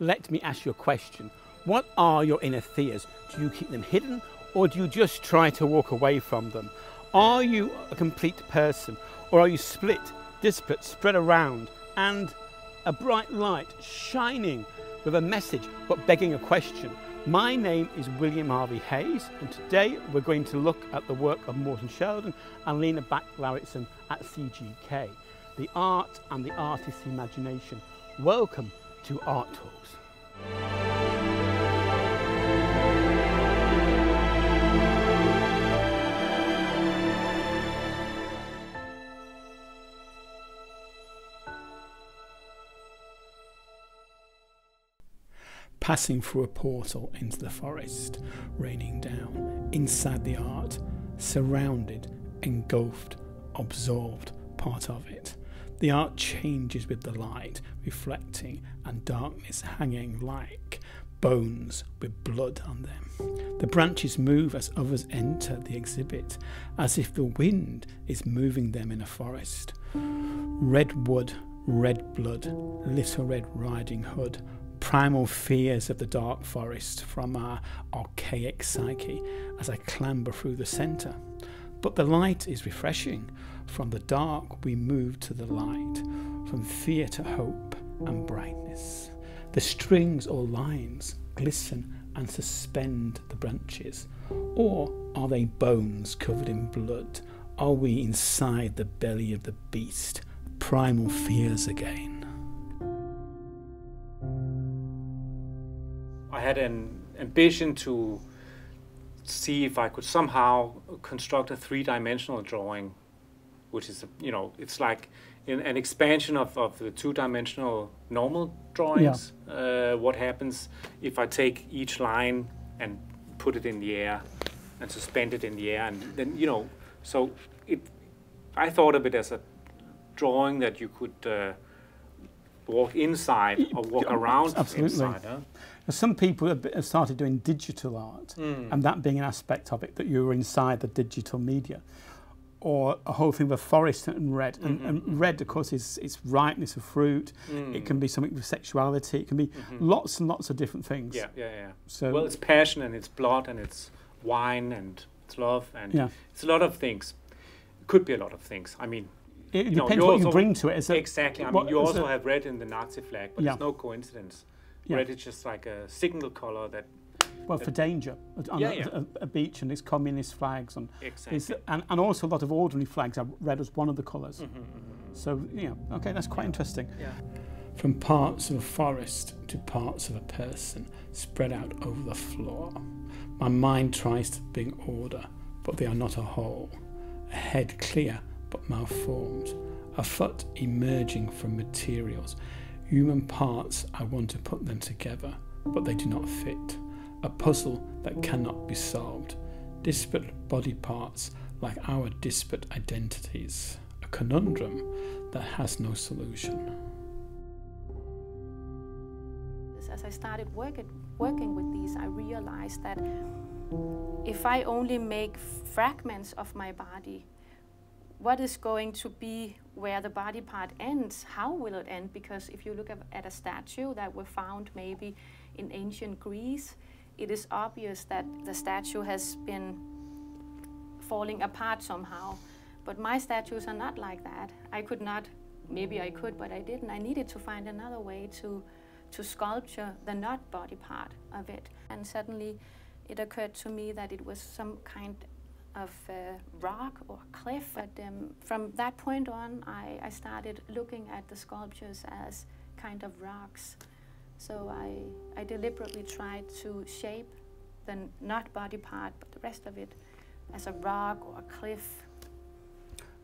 let me ask you a question. What are your inner fears? Do you keep them hidden, or do you just try to walk away from them? Are you a complete person, or are you split, disparate, spread around, and a bright light shining with a message but begging a question? My name is William Harvey Hayes, and today we're going to look at the work of Morten Schelde and Lene Bach-Lauritsen at CGK, the art and the artist's imagination. Welcome to ArtTalks. Passing through a portal into the forest, raining down, inside the art, surrounded, engulfed, absorbed, part of it. The art changes with the light, reflecting, and darkness hanging like bones with blood on them. The branches move as others enter the exhibit, as if the wind is moving them in a forest. Red wood, red blood, little Red Riding Hood, primal fears of the dark forest from our archaic psyche as I clamber through the centre. But the light is refreshing. From the dark we move to the light, from fear to hope and brightness. The strings or lines glisten and suspend the branches. Or are they bones covered in blood? Are we inside the belly of the beast? Primal fears again. I had an ambition to see if I could somehow construct a three-dimensional drawing, which is, it's like an expansion of the two-dimensional normal drawings. Yeah. What happens if I take each line and put it in the air and suspend it in the air, and then, I thought of it as a drawing that you could walk inside or walk around. Absolutely. Inside. Huh? Some people have started doing digital art, and that being an aspect of it, that you're inside the digital media. Or a whole thing with a forest and red. And red, of course, is ripeness of fruit. It can be something with sexuality. It can be lots and lots of different things. Yeah. So, well, it's passion and it's blood and it's wine and it's love and it's a lot of things. It could be a lot of things. I mean, it depends what you bring to it. Exactly. I mean, you also have red in the Nazi flag, but it's no coincidence. Yeah. Red is just like a signal color that... Well, for danger on a beach, and it's communist flags, and and also a lot of ordinary flags are red as one of the colours. So okay, that's quite interesting. Yeah. From parts of a forest to parts of a person spread out over the floor, my mind tries to bring order, but they are not a whole. A head clear but malformed, a foot emerging from materials. Human parts, I want to put them together, but they do not fit. A puzzle that cannot be solved. Disparate body parts like our disparate identities. A conundrum that has no solution. As I started working with these, I realized that if I only make fragments of my body, what is going to be where the body part ends? How will it end? Because if you look at a statue that were found maybe in ancient Greece, it is obvious that the statue has been falling apart somehow. But my statues are not like that. I could not, maybe I could, but I didn't. I needed to find another way to sculpture the not body part of it. And suddenly it occurred to me that it was some kind of rock or cliff. But from that point on, I started looking at the sculptures as kind of rocks. So I deliberately tried to shape the not body part, but the rest of it as a rock or a cliff.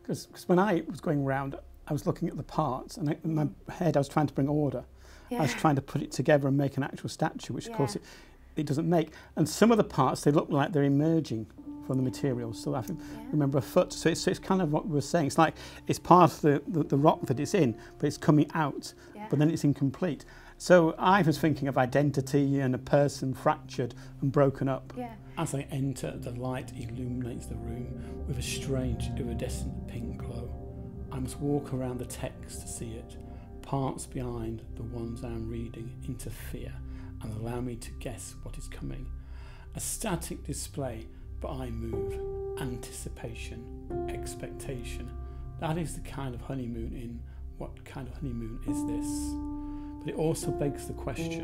Because when I was going around, I was looking at the parts, and in my head I was trying to bring order. I was trying to put it together and make an actual statue, which of course it doesn't make. And some of the parts, they look like they're emerging from the materials. So I remember a foot. So it's kind of what we were saying. It's like it's part of the rock that it's in, but it's coming out, but then it's incomplete. So I was thinking of identity and a person fractured and broken up. As I enter, the light illuminates the room with a strange iridescent pink glow. I must walk around the text to see it. parts behind the ones I'm reading interfere and allow me to guess what is coming. A static display, but I move. Anticipation, expectation. That is the kind of honeymoon in what kind of honeymoon is this? But it also begs the question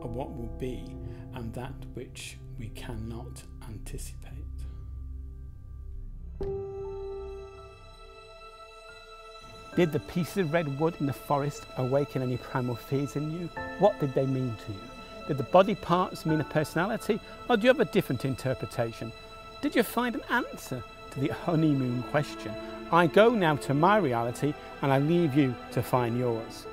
of what will be and that which we cannot anticipate. Did the pieces of red wood in the forest awaken any primal fears in you? What did they mean to you? Did the body parts mean a personality, or do you have a different interpretation? Did you find an answer to the honeymoon question? I go now to my reality and I leave you to find yours.